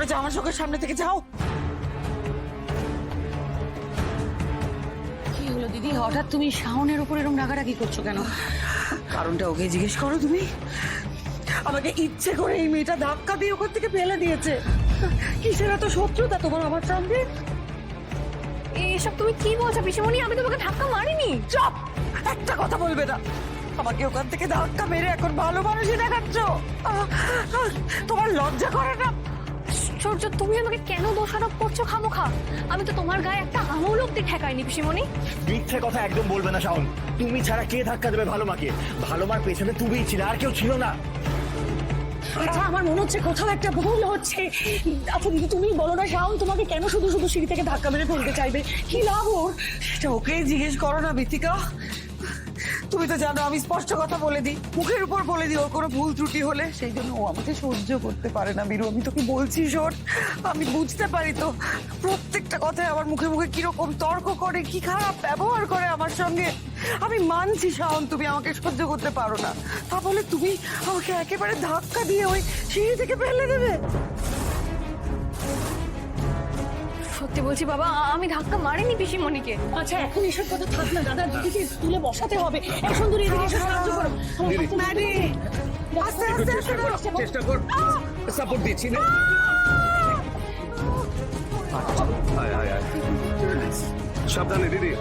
করে যাও, আমার চোখের সামনে থেকে যাও। কি হলো দিদি, হঠাৎ তুমি শাওনের উপর এরকম রাগারাগি করছো কেন? কারণটা ওকে জিজ্ঞেস করো তুমি। আমাকে ইচ্ছে করে এই মেয়েটা ধাক্কা দিয়ে ওখান থেকে ফেলে দিয়েছে। কিসের এত শত্রুতা তোমার আমার সঙ্গে? এসব তুমি কি বলছো পিসিমণি? আমি তোমাকে ধাক্কা মারিনি। চুপ, একটা কথা বলবে না। আমাকে ওখান থেকে ধাক্কা মেরে এখন ভালো মানুষই দেখাচ্ছ। তোমার লজ্জা করে না? সূর্য, তুমি আমাকে কেন দোষারোপ করছো খামোখা? আমি তো তোমার গায়ে একটা আঙুল অব্দি ঠেকাইনি পিসিমণি। মিথ্যে কথা একদম বলবে না শাওন। তুমি ছাড়া কে ধাক্কা দেবে ভালো মাকে? ভালো মার পেছনে তুমিই ছিলে, আর কেউ ছিল না। আচ্ছা, আমার মনে হচ্ছে কোথাও একটা ভুল হচ্ছে। আচ্ছা দিদি, তুমি বলো না, শাওন তোমাকে কেন শুধু শুধু সিঁড়ি থেকে ধাক্কা মেরে ফেলতে চাইবে? কি লাভ ওর? সেটা ওকেই জিজ্ঞেস করো না বিথিকা। তুমি তো জানো আমি স্পষ্ট কথা বলে দিই, মুখের উপর বলে দিই ওর কোনো ভুল ত্রুটি হলে। সেই জন্য ও আমাকে সহ্য করতে পারে না। বীরু, আমি তোকে বলছি শোন, আমি বুঝতে পারি তো প্রত্যেকটা কথায় আমার মুখে মুখে কিরকম তর্ক করে, কি খারাপ ব্যবহার করে আমার সঙ্গে। আমি মানছি শাওন, তুমি আমাকে সহ্য করতে পারো না, তা বলে তুমি আমাকে একেবারে ধাক্কা দিয়ে ওই সিঁড়ি থেকে ফেলে দেবে? সত্যি বলছি বাবা, আমি ধাক্কা মারিনি পিসিমণিকে। আচ্ছা, এখন এসব কথা থাক না দাদা, দিদিকে তুলে বসাতে হবে। এক সুন্দরী, এদিকে এসে সাহায্য করো। ম্যাডি, আস্তে আস্তে আস্তে করো। চেষ্টা কর, সাপোর্ট দিচ্ছি না। আয় আয় আয়, সাবধানে দিদি।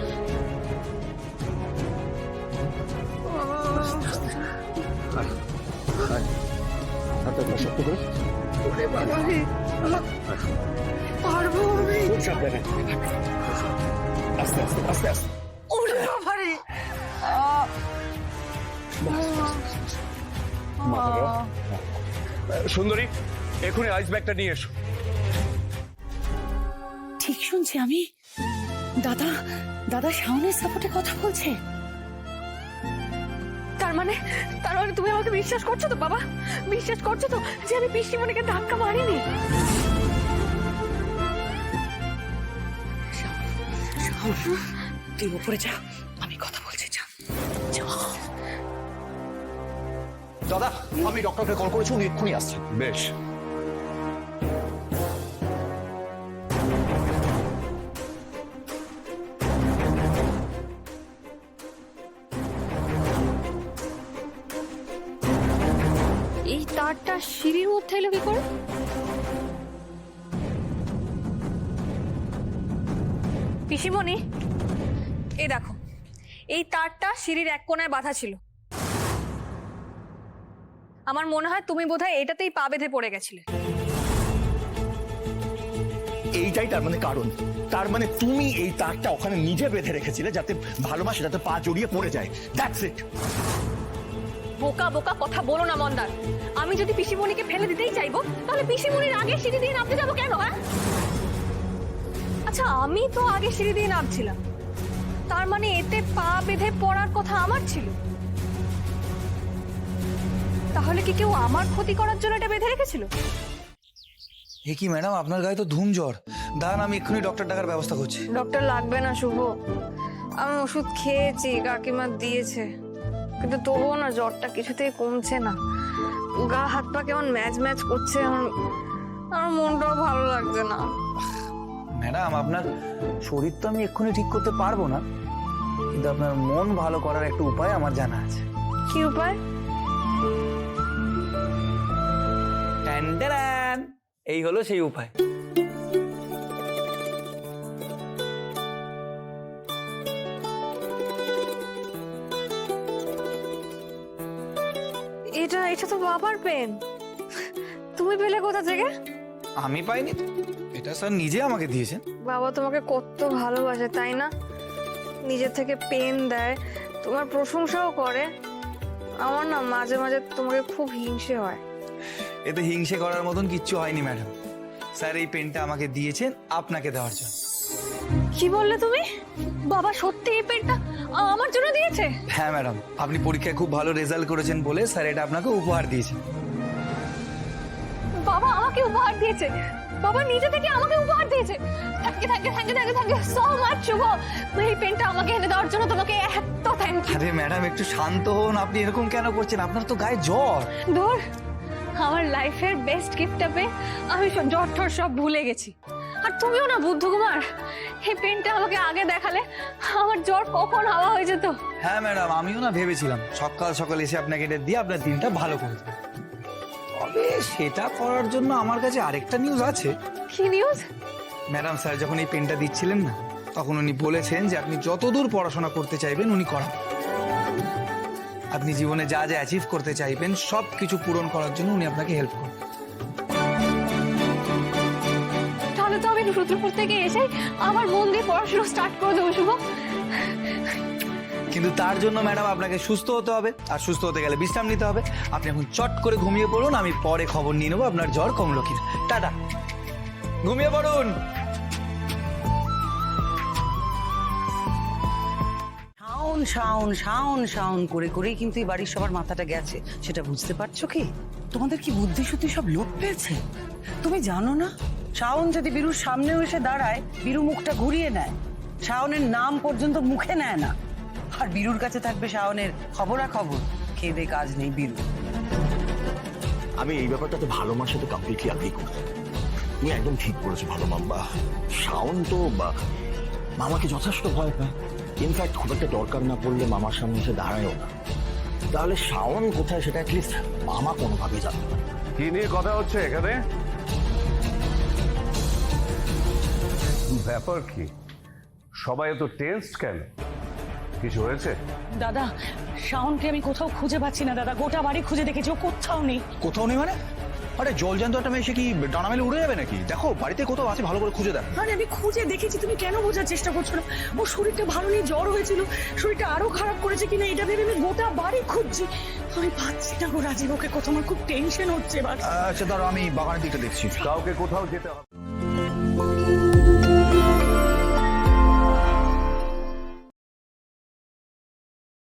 হাতটা শক্ত করে। ওরে বাবা রে, পারবো আমি? খুব সাবধানে, আস্তে আস্তে আস্তে আস্তে। ওরে বাবা রে। সুন্দরী, এখনই আইস ব্যাগটা নিয়ে এসো। ঠিক শুনছি আমি? দাদা দাদা শাওনের সাপোর্টে কথা বলছে। তার মানে তুমি আমাকে বিশ্বাস করছো তো বাবা? বিশ্বাস করছো তো যে আমি পিসিমণিকে ধাক্কা মারিনি? তুই উপরে যা, আমি কথা বলছি। যা যা। দাদা, আমি ডক্টরকে কল করেছি, উনি এক্ষুনি আসছেন। বেশ। এই তারটা সিঁড়ির মধ্যে এলো কি করে? পিসিমণি, এই দেখো, এই তারটা সিঁড়ির এক কোণায় বাঁধা ছিল। আমার মনে হয় তুমি বোধহয় এটাতেই পা বেঁধে পড়ে গেছিলে। এইটাই তার মানে কারণ। তার মানে তুমি এই তারটা ওখানে নিজে বেঁধে রেখেছিলে যাতে ভালোবাসে, যাতে পা জড়িয়ে পড়ে যায়। That's it. বোকা বোকা কথা বলো না মন্দার। আমি যদি পিসিমণিকে ফেলে দিতেই চাইবো, তাহলে পিসিমণির আগে সিঁড়ি দিয়ে নামতে যাবো কেন? হ্যাঁ, আচ্ছা, আমি তো আগে সিঁড়ি দিয়ে নামছিলাম, তার মানে এতে পা বেঁধে পড়ার কথা আমার ছিল। তাহলে কি কেউ আমার ক্ষতি করার জন্য এটা বেঁধে রেখেছিল? এ কি ম্যাডাম, আপনার গায়ে তো ধুম জ্বর। দাঁড়ান, আমি এক্ষুনি ডক্টর ডাকার ব্যবস্থা করছি। ডক্টর লাগবে না শুভ, আমি ওষুধ খেয়েছি, কাকিমা দিয়েছে, কিন্তু তবুও না জ্বরটা কিছুতেই কমছে না। গা হাত পা কেমন ম্যাচ ম্যাচ করছে, আমার মনটাও ভালো লাগছে না। ম্যাডাম, আপনার শরীর তো আমি এক্ষুনি ঠিক করতে পারবো না, কিন্তু আপনার মন ভালো করার একটা উপায় আমার জানা আছে। কি উপায়? ট্যান্ডারান, এই হলো সেই উপায়। এটা তো বাবার পেন। তুমি পেলে কোথা থেকে? আমি পাইনি, এটা স্যার নিজে আমাকে দিয়েছেন। বাবা তোমাকে কত ভালোবাসে তাই না? নিজের থেকে পেন দেয়, তোমার প্রশংসাও করে। আমার না মাঝে মাঝে তোমাকে খুব হিংসে হয়। এতে হিংসে করার মতন কিচ্ছু হয়নি ম্যাডাম। স্যার এই পেনটা আমাকে দিয়েছেন আপনাকে দেওয়ার জন্য। কি বললে তুমি? বাবা সত্যি এই পেনটা আমার জন্য দিয়েছে? হ্যাঁ ম্যাডাম, আপনি পরীক্ষায় খুব ভালো রেজাল্ট করেছেন বলে স্যার এটা আপনাকে উপহার দিয়েছেন। বাবা আমাকে উপহার দিয়েছে? বাবা নিজে থেকে আমাকে উপহার দিয়েছে? থ্যাংক ইউ সো মাচ শুভ। এই পেনটা আমাকে এনে দেওয়ার জন্য তোমাকে এত থ্যাংক ইউ। আরে ম্যাডাম, একটু শান্ত হন। আপনি এরকম কেন করছেন? আপনার তো গায়ে জ্বর। ধুর, আমার লাইফের বেস্ট গিফটটা পেয়ে আমি জ্বর ঠর সব ভুলে গেছি। আর তুমিও না বুদ্ধকুমার, এই পেনটা আমাকে আগে দেখালে আমার জ্বর কখন হাওয়া হয়ে যেত। হ্যাঁ ম্যাডাম, আমিও না ভেবেছিলাম সকাল সকাল এসে আপনাকে এটা দিয়ে আপনার দিনটা ভালো করে দেব। তবে সেটা করার জন্য আমার কাছে আরেকটা নিউজ আছে। কি নিউজ? ম্যাডাম, স্যার যখন এই পেনটা দিচ্ছিলেন না, তখন উনি বলেছেন যে আপনি যতদূর পড়াশোনা করতে চাইবেন উনি করাবেন। আপনি জীবনে যা যা অ্যাচিভ করতে চাইবেন সব কিছু পূরণ করার জন্য উনি আপনাকে হেল্প করবেন। তাহলে তো আমি রুদ্রপুর থেকে এসে আমার মন দিয়ে পড়াশোনা স্টার্ট করে দেবো শুভ। কিন্তু তার জন্য ম্যাডাম আপনাকে সুস্থ হতে হবে, আর সুস্থ হতে গেলে বিশ্রাম নিতে হবে। আপনি এখন চট করে ঘুমিয়ে পড়ুন, আমি পরে খবর নিয়ে নেবো আপনার জ্বর কমলো কিনা। টাটা, ঘুমিয়ে পড়ুন। শাওন শাওন শাওন শাওন করে করেই কিন্তু এই বাড়ির সবার মাথাটা গেছে, সেটা বুঝতে পারছো কি? তোমাদের কি বুদ্ধি শুদ্ধি সব লোপ পেয়েছে? তুমি জানো না, শাওন যদি বীরুর সামনেও এসে দাঁড়ায়, বীরু মুখটা ঘুরিয়ে নেয়, শাওনের নাম পর্যন্ত মুখে নেয় না। আর বীরুর কাছে থাকবে শাওনের খবরাখবর, খেয়ে দে কাজ নেই বীরু। আমি এই ব্যাপারটাতে ভালো মার সাথে কমপ্লিটলি অ্যাগ্রি করি। তুমি একদম ঠিক বলেছো ভালো মাম্বা। শাওন তো মামাকে যথেষ্ট ভয় পায়। ইনফ্যাক্ট খুব একটা দরকার না পড়লে মামার সামনে এসে দাঁড়ায়ও না। তাহলে শাওন কোথায় সেটা অ্যাটলিস্ট মামা কোনোভাবে জানতে পারে। কি নিয়ে কথা হচ্ছে এখানে? ব্যাপার কি? সবাই এত টেন্সড কেন? কিছু হয়েছে? দাদা, শাওনকে আমি কোথাও খুঁজে পাচ্ছি না দাদা, গোটা বাড়ি খুঁজে দেখেছি, ও কোথাও নেই। কোথাও নেই মানে? আরে জল জ্যান্ত একটা মেয়ে, সে কি ডানা মেলে উড়ে যাবে নাকি? দেখো বাড়িতে কোথাও আছে, ভালো করে খুঁজে দেখ। আরে আমি খুঁজে দেখেছি, তুমি কেন বোঝার চেষ্টা করছো না? ওর শরীরটা ভালো নেই, জ্বর হয়েছিল, শরীরটা আরো খারাপ করেছে কিনা এটা ভেবে আমি গোটা বাড়ি খুঁজছি। আমি পাচ্ছি না গো রাজীব, ওকে কোথাও, আমার খুব টেনশন হচ্ছে এবার। আচ্ছা ধরো, আমি বাগানের দিকটা দেখছি। কাউকে কোথাও যেতে হবে